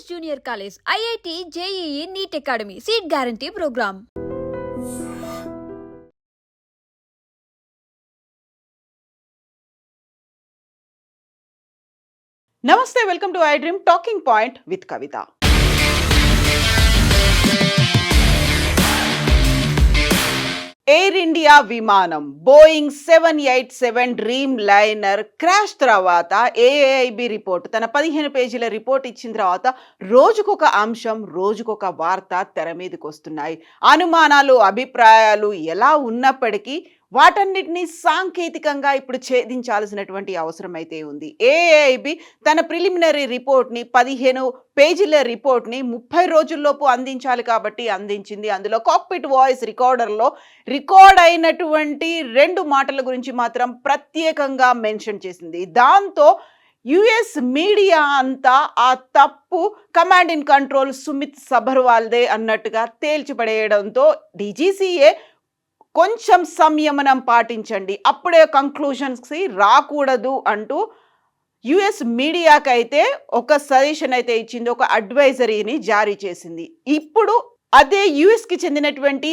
Junior College, IIT, JEE, NEET Academy, Seat Guarantee Program. Namaste, welcome to iDream Talking Point with Kavita. Air India విమానం Boeing 787 dream liner crash తర్వాత AIB report తన 15 పేజీల report ఇచ్చిన తర్వాత రోజుకొక అంశం రోజుకొక వార్త తెర మీదకి వస్తున్నాయి. అనుమానాలు అభిప్రాయాలు ఎలా ఉన్నప్పటికీ వాటన్నిటినీ సాంకేతికంగా ఇప్పుడు ఛేదించాల్సినటువంటి అవసరం అయితే ఉంది. ఏఐబి తన ప్రిలిమినరీ రిపోర్ట్ని 15 పేజీల రిపోర్ట్ని 30 రోజుల్లోపు అందించాలి కాబట్టి అందించింది. అందులో కాక్పిట్ వాయిస్ రికార్డర్లో రికార్డ్ అయినటువంటి 2 మాటల గురించి మాత్రం ప్రత్యేకంగా మెన్షన్ చేసింది. దాంతో యుఎస్ మీడియా అంతా ఆ తప్పు కమాండ్ అండ్ కంట్రోల్ సుమిత్ సబర్వాల్దే అన్నట్టుగా తేల్చిపడేయడంతో డీజీసీఏ కొంచెం సంయమనం పాటించండి, అప్పుడే కంక్లూషన్స్కి రాకూడదు అంటూ యుఎస్ మీడియాకి అయితే ఒక సజెషన్ అయితే ఇచ్చింది, ఒక అడ్వైజరీని జారీ చేసింది. ఇప్పుడు అదే యుఎస్కి చెందినటువంటి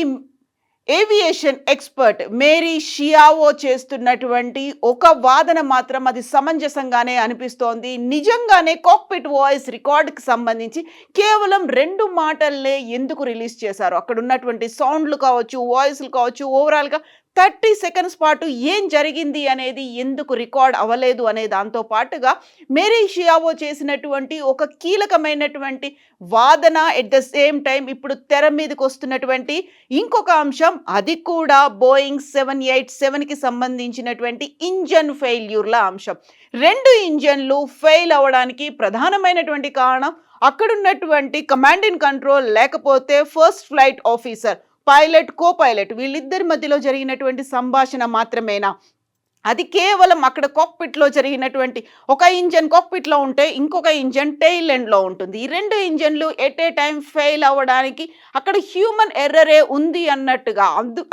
ఏవియేషన్ ఎక్స్పర్ట్ మేరీ షియావో చేస్తున్నటువంటి ఒక వాదన మాత్రం అది సమంజసంగానే అనిపిస్తోంది. నిజంగానే కాక్పిట్ వాయిస్ రికార్డ్కి సంబంధించి కేవలం 2 మాటల్నే ఎందుకు రిలీజ్ చేశారు? అక్కడ ఉన్నటువంటి సౌండ్లు కావచ్చు, వాయిస్లు కావచ్చు, ఓవరాల్గా 30 సెకండ్స్ పాటు ఏం జరిగింది అనేది ఎందుకు రికార్డ్ అవ్వలేదు అనే దాంతో పాటుగా మేరీ షియావో చేసినటువంటి ఒక కీలకమైనటువంటి వాదన, ఎట్ ద సేమ్ టైం ఇప్పుడు తెర మీదకి వస్తున్నటువంటి ఇంకొక అంశం, అది కూడా బోయింగ్ 787కి సంబంధించినటువంటి ఇంజన్ ఫెయిల్యూర్ల అంశం. 2 ఇంజన్లు ఫెయిల్ అవ్వడానికి ప్రధానమైనటువంటి కారణం అక్కడున్నటువంటి కమాండ్ అండ్ కంట్రోల్ లేకపోతే first flight officer, pilot, co pilot వీళ్ళిద్దరి మధ్యలో జరిగినటువంటి సంభాషణ మాత్రమేనా? అది కేవలం అక్కడ కాక్పిట్లో జరిగినటువంటి ఒక ఇంజన్ కాక్పిట్లో ఉంటే ఇంకొక ఇంజన్ టెయిల్ ఎండ్లో ఉంటుంది. ఈ 2 ఇంజన్లు ఎట్ ఏ టైం ఫెయిల్ అవ్వడానికి అక్కడ హ్యూమన్ ఎర్రరే ఉంది అన్నట్టుగా,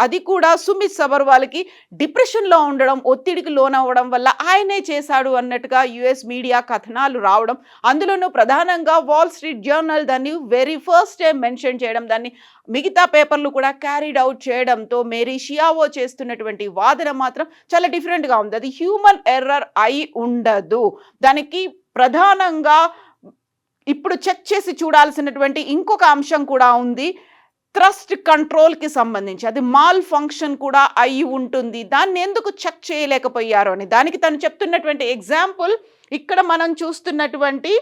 అది కూడా సుమిత్ సబర్వాల్కి డిప్రెషన్లో ఉండడం, ఒత్తిడికి లోనవ్వడం వల్ల ఆయనే చేశాడు అన్నట్టుగా యుఎస్ మీడియా కథనాలు రావడం, అందులోనూ ప్రధానంగా వాల్ స్ట్రీట్ జర్నల్ దాన్ని వెరీ ఫస్ట్ టైం మెన్షన్ చేయడం, దాన్ని మిగతా పేపర్లు కూడా క్యారీడ్ అవుట్ చేయడంతో మేరీ షియావో చేస్తున్నటువంటి వాదన మాత్రం చాలా డిఫరెంట్గా ఉంది. అది హ్యూమన్ ఎర్రర్ అయి ఉండదు. దానికి ప్రధానంగా ఇప్పుడు చెక్ చేసి చూడాల్సినటువంటి ఇంకొక అంశం కూడా ఉంది, థ్రస్ట్ కంట్రోల్కి సంబంధించి. అది మాల్ ఫంక్షన్ కూడా అయి ఉంటుంది. దాన్ని ఎందుకు చెక్ చేయలేకపోయారు అని దానికి తను చెప్తున్నటువంటి ఎగ్జాంపుల్ ఇక్కడ మనం చూస్తున్నటువంటి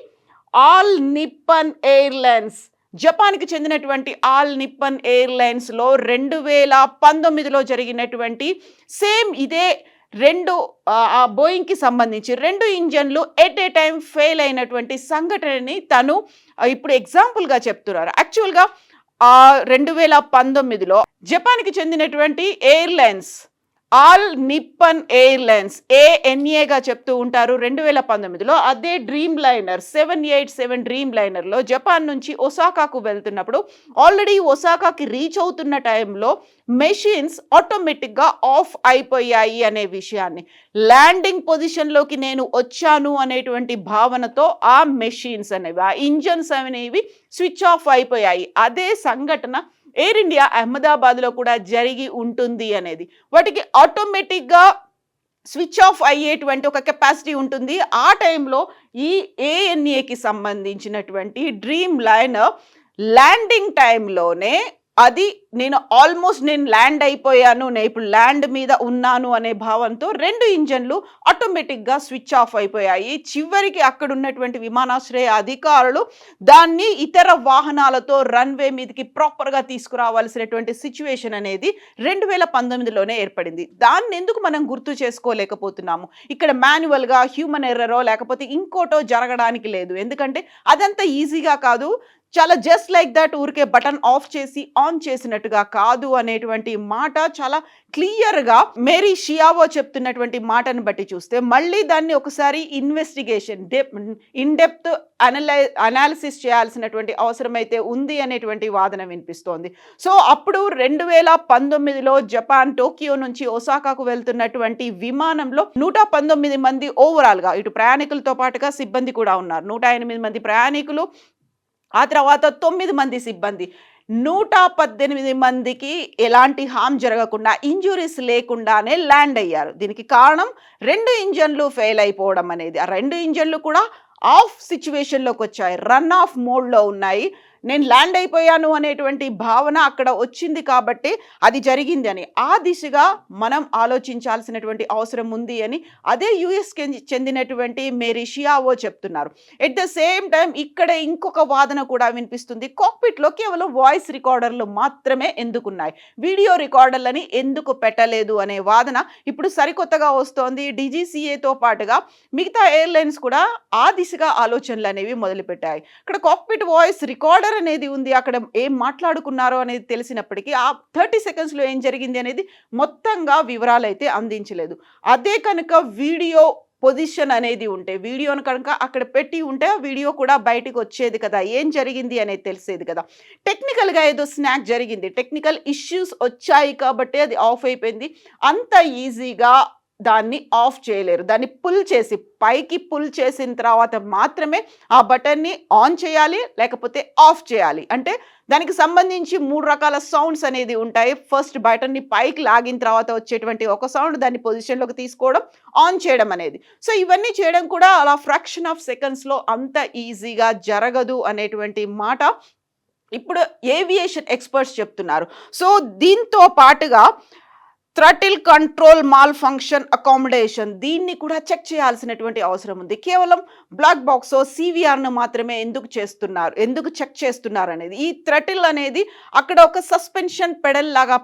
ఆల్ నిప్పన్ ఎయిర్లైన్స్, జపాన్కి చెందినటువంటి ఆల్ నిప్పన్ ఎయిర్లైన్స్లో 2019లో జరిగినటువంటి సేమ్ ఇదే 2 బోయింగ్కి సంబంధించి 2 ఇంజన్లు ఎట్ ఏ టైం ఫెయిల్ అయినటువంటి సంఘటనని తను ఇప్పుడు ఎగ్జాంపుల్గా చెప్తున్నారు. యాక్చువల్గా 2019లో జపాన్కి చెందినటువంటి ఎయిర్లైన్స్ ఆల్ నిప్పన్ ఎయిర్లైన్స్ ANAగా చెప్తూ ఉంటారు. 2019లో అదే డ్రీమ్ లైనర్ 787 డ్రీమ్ లైనర్లో జపాన్ నుంచి ఒసాకాకు వెళ్తున్నప్పుడు ఆల్రెడీ ఒసాకాకి రీచ్ అవుతున్న టైంలో మెషిన్స్ ఆటోమేటిక్గా ఆఫ్ అయిపోయాయి అనే విషయాన్ని, ల్యాండింగ్ పొజిషన్లోకి నేను వచ్చాను అనేటువంటి భావనతో ఆ మెషిన్స్ అనేవి, ఆ ఇంజన్స్ అనేవి స్విచ్ ఆఫ్ అయిపోయాయి. అదే సంఘటన ఎయిర్ ఇండియా అహ్మదాబాద్లో కూడా జరిగి ఉంటుంది అనేది. వాటికి ఆటోమేటిక్గా స్విచ్ ఆఫ్ అయ్యేటువంటి ఒక కెపాసిటీ ఉంటుంది. ఆ టైంలో ఈ ANAకి సంబంధించినటువంటి డ్రీమ్ లైనర్ ల్యాండింగ్ టైంలోనే అది నేను ల్యాండ్ అయిపోయాను, నేను ఇప్పుడు ల్యాండ్ మీద ఉన్నాను అనే భావంతో 2 ఇంజన్లు ఆటోమేటిక్గా స్విచ్ ఆఫ్ అయిపోయాయి. చివరికి అక్కడ ఉన్నటువంటి విమానాశ్రయ అధికారులు దాన్ని ఇతర వాహనాలతో రన్వే మీదకి ప్రాపర్గా తీసుకురావాల్సినటువంటి సిచ్యువేషన్ అనేది 2019లోనే ఏర్పడింది. దాన్ని ఎందుకు మనం గుర్తు చేసుకోలేకపోతున్నాము? ఇక్కడ మాన్యువల్గా హ్యూమన్ ఎర్రరో లేకపోతే ఇంకోటో జరగడానికి లేదు. ఎందుకంటే అదంతా ఈజీగా కాదు, చాలా జస్ట్ లైక్ దట్ ఊరికే బటన్ ఆఫ్ చేసి ఆన్ చేసినట్టుగా కాదు అనేటువంటి మాట చాలా క్లియర్గా మేరీ షియావో చెప్తున్నటువంటి మాటను బట్టి చూస్తే మళ్ళీ దాన్ని ఒకసారి ఇన్వెస్టిగేషన్ ఇన్డెప్త్ అనాలిసిస్ చేయాల్సినటువంటి అవసరం అయితే ఉంది అనేటువంటి వాదన వినిపిస్తోంది. సో అప్పుడు 2019లో జపాన్ టోక్యో నుంచి ఒసాకాకు వెళ్తున్నటువంటి విమానంలో 119 మంది ఓవరాల్గా ఇటు ప్రయాణికులతో పాటుగా సిబ్బంది కూడా ఉన్నారు. 108 మంది ప్రయాణికులు, ఆ తర్వాత 9 మంది సిబ్బంది. 118 మందికి ఎలాంటి హార్మ్ జరగకుండా, ఇంజ్యూరీస్ లేకుండానే ల్యాండ్ అయ్యారు. దీనికి కారణం 2 ఇంజన్‌లు ఫెయిల్ అయిపోవడం అనేది. ఆ 2 ఇంజన్‌లు కూడా ఆఫ్ సిట్యుయేషన్‌లోకొచ్చాయి. రన్ ఆఫ్ మోడ్‌లో ఉన్నాయి. నేను ల్యాండ్ అయిపోయాను అనేటువంటి భావన అక్కడ వచ్చింది కాబట్టి అది జరిగింది అని. ఆ దిశగా మనం ఆలోచించాల్సినటువంటి అవసరం ఉంది అని అదే యూఎస్‌కి చెందినటువంటి మేరీ షియావో చెప్తున్నారు. ఎట్ ద సేమ్ టైమ్ ఇక్కడ ఇంకొక వాదన కూడా వినిపిస్తుంది. కాక్పిట్‌లో కేవలం వాయిస్ రికార్డర్‌లు మాత్రమే ఎందుకున్నాయి? వీడియో రికార్డర్‌లని ఎందుకు పెట్టలేదు అనే వాదన ఇప్పుడు సరికొత్తగా వస్తోంది. డీజీసీఏతో పాటుగా మిగతా ఎయిర్‌లైన్స్ కూడా ఆ దిశగా ఆలోచనలనేవి మొదలుపెట్టాయి. ఇక్కడ కాక్పిట్ వాయిస్ రికార్డర్ అనేది ఉంది. అక్కడ ఏం మాట్లాడుకున్నారో అనేది తెలిసినప్పటికీ ఆ 30 సెకండ్స్‌లో ఏం జరిగింది అనేది మొత్తంగా వివరాలైతే అందించలేదు. అదే కనుక వీడియో పొజిషన్ అనేది ఉంటే, వీడియోను కనుక అక్కడ పెట్టి ఉంటే ఆ వీడియో కూడా బయటికి వచ్చేది కదా! ఏం జరిగింది అనేది తెలిసేది కదా! టెక్నికల్‌గా ఏదో స్నాక్ జరిగింది. టెక్నికల్ ఇష్యూస్ వచ్చాయి కాబట్టే అది ఆఫ్ అయిపోయింది. అంత ఈజీగా దాన్ని ఆఫ్ చేయలేరు. దాన్ని పైకి పుల్ చేసిన తర్వాత మాత్రమే ఆ బటన్‌ని ఆన్ చేయాలి, లేకపోతే ఆఫ్ చేయాలి. అంటే దానికి సంబంధించి 3 రకాల సౌండ్స్ అనేది ఉంటాయి. ఫస్ట్ బటన్‌ని పైకి లాగిన తర్వాత వచ్చేటువంటి ఒక సౌండ్, దాన్ని పొజిషన్‌లోకి తీసుకోవడం, ఆన్ చేయడం అనేది. సో, ఇవన్నీ చేయడం కూడా అలా ఫ్రాక్షన్ ఆఫ్ సెకండ్స్‌లో అంత ఈజీగా జరగదు అనేటువంటి మాట ఇప్పుడు ఏవియేషన్ ఎక్స్‌పర్ట్స్ చెప్తున్నారు. సో, దీంతో పాటుగా థ్రటిల్ కంట్రోల్ మాల్ ఫంక్షన్ అకామిడేషన్ దీన్ని కూడా చెక్ చేయాల్సినటువంటి అవసరం ఉంది. కేవలం బ్లాక్ బాక్సో సివిఆర్ను మాత్రమే ఎందుకు చెక్ చేస్తున్నారు అనేది. ఈ థ్రటిల్ అనేది అక్కడ ఒక సస్పెన్షన్ పెడల్ లాగా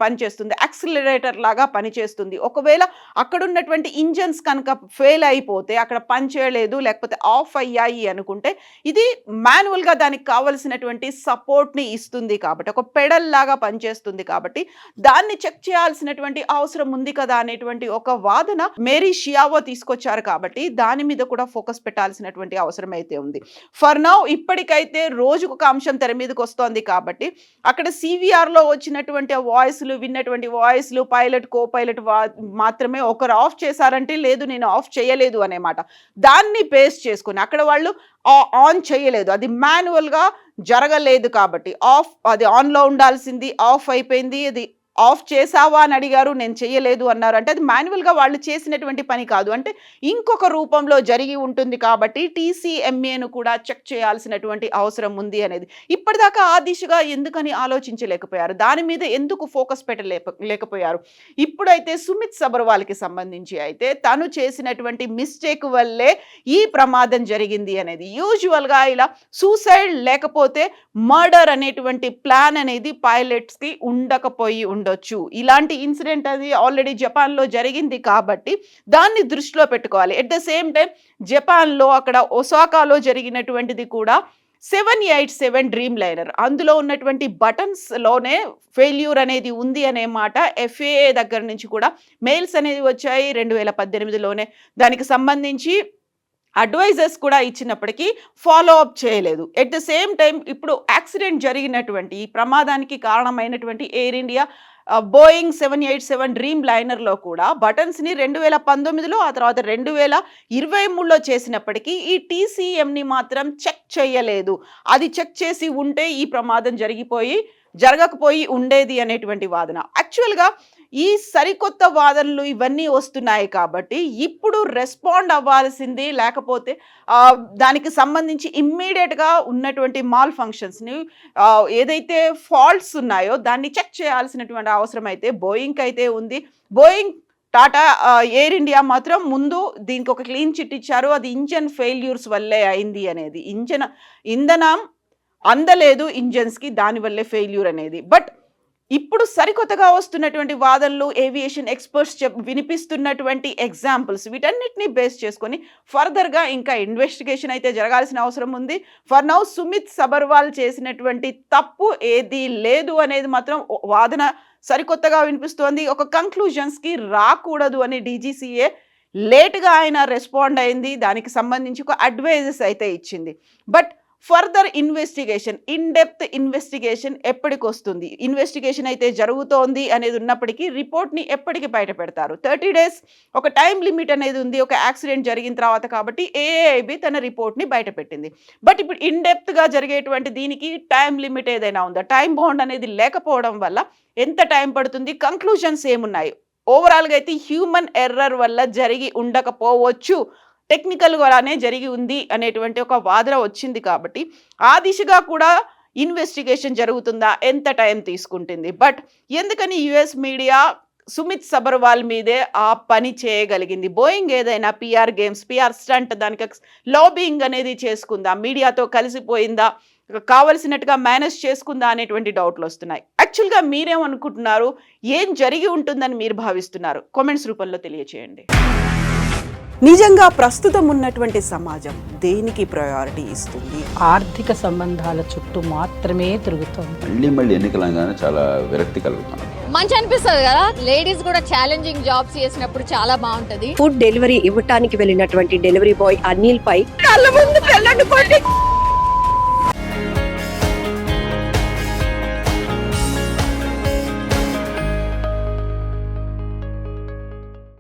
పనిచేస్తుంది, యాక్సిలరేటర్ లాగా పనిచేస్తుంది. ఒకవేళ అక్కడ ఉన్నటువంటి ఇంజన్స్ కనుక ఫెయిల్ అయిపోతే, అక్కడ పనిచేయలేదు లేకపోతే ఆఫ్ అయ్యాయి అనుకుంటే, ఇది మాన్యువల్గా దానికి కావలసినటువంటి సపోర్ట్ని ఇస్తుంది కాబట్టి, ఒక పెడల్ లాగా పనిచేస్తుంది కాబట్టి దాన్ని చెక్ చేయాల్సిన అవసరం ఉంది కదా అనేటువంటి ఒక వాదన మేరీ షియావో తీసుకొచ్చారు కాబట్టి దాని మీద కూడా ఫోకస్ పెట్టాల్సినటువంటి అవసరం అయితే ఉంది. ఫర్ నౌ ఇప్పటికైతే రోజుకు ఒక అంశం తెర మీదకి వస్తోంది కాబట్టి అక్కడ సివిఆర్ లో వచ్చినటువంటి వాయిస్లు విన్నటువంటి వాయిస్లు పైలట్ కో పైలట్ మాత్రమే ఒకరు ఆఫ్ చేశారంటే లేదు నేను ఆఫ్ చేయలేదు అనే మాట. దాన్ని బేస్ చేసుకుని అక్కడ వాళ్ళు ఆన్ చేయలేదు, అది మాన్యువల్ గా జరగలేదు కాబట్టి అది ఆన్ లో ఉండాల్సింది ఆఫ్ అయిపోయింది. అది ఆఫ్ చేసావా అని అడిగారు, నేను చేయలేదు అన్నారు. అంటే అది మాన్యువల్గా వాళ్ళు చేసినటువంటి పని కాదు, అంటే ఇంకొక రూపంలో జరిగి ఉంటుంది కాబట్టి టీసీఎంఏను కూడా చెక్ చేయాల్సినటువంటి అవసరం ఉంది అనేది. ఇప్పటిదాకా ఆ దిశగా ఎందుకని ఆలోచించలేకపోయారు, దాని మీద ఎందుకు ఫోకస్ లేకపోయారు? ఇప్పుడైతే సుమిత్ సబర్వాల్కి సంబంధించి అయితే తను చేసినటువంటి మిస్టేక్ వల్లే ఈ ప్రమాదం జరిగింది అనేది. యూజువల్గా ఇలా సూసైడ్ లేకపోతే మర్డర్ అనేటువంటి ప్లాన్ అనేది పైలట్స్కి ఉండకపోయి ఉండొచ్చు. ఇలాంటి ఇన్సిడెంట్ అది ఆల్రెడీ జపాన్లో జరిగింది కాబట్టి దాన్ని దృష్టిలో పెట్టుకోవాలి. ఎట్ ద సేమ్ టైం జపాన్లో అక్కడ ఒసాకాలో జరిగినటువంటిది కూడా 787 డ్రీమ్ లైనర్, అందులో ఉన్నటువంటి బటన్స్లోనే ఫెయిల్యూర్ అనేది ఉంది అనే మాట FAA దగ్గర నుంచి కూడా మెయిల్స్ అనేది వచ్చాయి 2018లోనే. దానికి సంబంధించి అడ్వైజర్స్ కూడా ఇచ్చినప్పటికీ ఫాలో అప్ చేయలేదు. ఎట్ ద సేమ్ టైం ఇప్పుడు యాక్సిడెంట్ జరిగినటువంటి ఈ ప్రమాదానికి కారణమైనటువంటి ఎయిర్ ఇండియా బోయింగ్ 787 డ్రీమ్ లైనర్లో కూడా బటన్స్ని 2019లో ఆ తర్వాత 2023లో చేసినప్పటికీ ఈ టీసీఎంని మాత్రం చెక్ చేయలేదు. అది చెక్ చేసి ఉంటే ఈ ప్రమాదం జరగకపోయి ఉండేది అనేటువంటి వాదన. యాక్చువల్గా ఈ సరికొత్త వాదనలు ఇవన్నీ వస్తున్నాయి కాబట్టి ఇప్పుడు రెస్పాండ్ అవ్వాల్సింది, లేకపోతే దానికి సంబంధించి ఇమ్మీడియట్గా ఉన్నటువంటి మాల్ ఫంక్షన్స్ని ఏదైతే ఫాల్ట్స్ ఉన్నాయో దాన్ని చెక్ చేయాల్సినటువంటి అవసరం అయితే బోయింగ్కి అయితే ఉంది. బోయింగ్ టాటా ఎయిర్ ఇండియా మాత్రం ముందు దీనికి ఒక క్లీన్ చిట్ ఇచ్చారు, అది ఇంజన్ ఫెయిల్యూర్స్ వల్లే అయింది అనేది. ఇంధనం అందలేదు ఇంజన్స్కి, దానివల్లే ఫెయిల్యూర్ అనేది. బట్ ఇప్పుడు సరికొత్తగా వస్తున్నటువంటి వాదనలు, ఏవియేషన్ ఎక్స్పర్ట్స్ వినిపిస్తున్నటువంటి ఎగ్జాంపుల్స్, వీటన్నిటిని బేస్ చేసుకొని ఫర్దర్గా ఇంకా ఇన్వెస్టిగేషన్ అయితే జరగాల్సిన అవసరం ఉంది. ఫర్ నౌ సుమిత్ సబర్వాల్ చేసినటువంటి తప్పు ఏదీ లేదు అనేది మాత్రం వాదన సరికొత్తగా వినిపిస్తోంది. ఒక కంక్లూజన్స్కి రాకూడదు అని డీజీసీఏ లేట్గా ఆయన రెస్పాండ్ అయింది, దానికి సంబంధించి ఒక అడ్వైజెస్ అయితే ఇచ్చింది. But further investigation, in depth investigation ఎప్పటికి వస్తుంది? ఇన్వెస్టిగేషన్ అయితే జరుగుతోంది అనేది ఉన్నప్పటికీ రిపోర్ట్ని ఎప్పటికి బయట పెడతారు? 30 days ఒక టైం లిమిట్ అనేది ఉంది ఒక యాక్సిడెంట్ జరిగిన తర్వాత. కాబట్టి ఏఐబి తన రిపోర్ట్ని బయట పెట్టింది. బట్ ఇప్పుడు ఇన్ డెప్త్గా జరిగేటువంటి దీనికి టైం లిమిట్ ఏదైనా ఉందా? టైం బౌండ్ అనేది లేకపోవడం వల్ల ఎంత టైం పడుతుంది? కంక్లూజన్స్ ఏమున్నాయి? ఓవరాల్గా అయితే హ్యూమన్ ఎర్రర్ వల్ల జరిగి ఉండకపోవచ్చు, టెక్నికల్గానే జరిగి ఉంది అనేటువంటి ఒక వాదన వచ్చింది. కాబట్టి ఆ దిశగా కూడా ఇన్వెస్టిగేషన్ జరుగుతుందా? ఎంత టైం తీసుకుంటుంది? బట్ ఎందుకని యుఎస్ మీడియా సుమిత్ సబర్వాల్ మీదే ఆ పని చేయగలిగింది? బోయింగ్ ఏదైనా పిఆర్ గేమ్స్, పిఆర్ స్టంట్, దానికి లాబింగ్ అనేది చేసుకుందా? మీడియాతో కలిసిపోయిందా? కావలసినట్టుగా మేనేజ్ చేసుకుందా అనేటువంటి డౌట్లు వస్తున్నాయి. యాక్చువల్గా మీరేమనుకుంటున్నారు? ఏం జరిగి ఉంటుందని మీరు భావిస్తున్నారు? కామెంట్స్ రూపంలో తెలియచేయండి. నిజంగా ప్రస్తుతం ఉన్నటువంటి సమాజం దేనికి ప్రయారిటీ ఇస్తుంది? ఆర్థిక సంబంధాల చుట్టూ మాత్రమే తిరుగుతోంది. మళ్ళీ ఎన్నికలంగానే చాలా విరక్తి కలుగుతాను. మంచి అనిపిస్తుంది కదా, లేడీస్ కూడా ఛాలెంజింగ్ జాబ్స్ చేసినప్పుడు చాలా బాగుంటది. ఫుడ్ డెలివరీ ఇవ్వటానికి వెళ్ళినటువంటి డెలివరీ బాయ్ అనిల్ పై కళ్ళ ముందు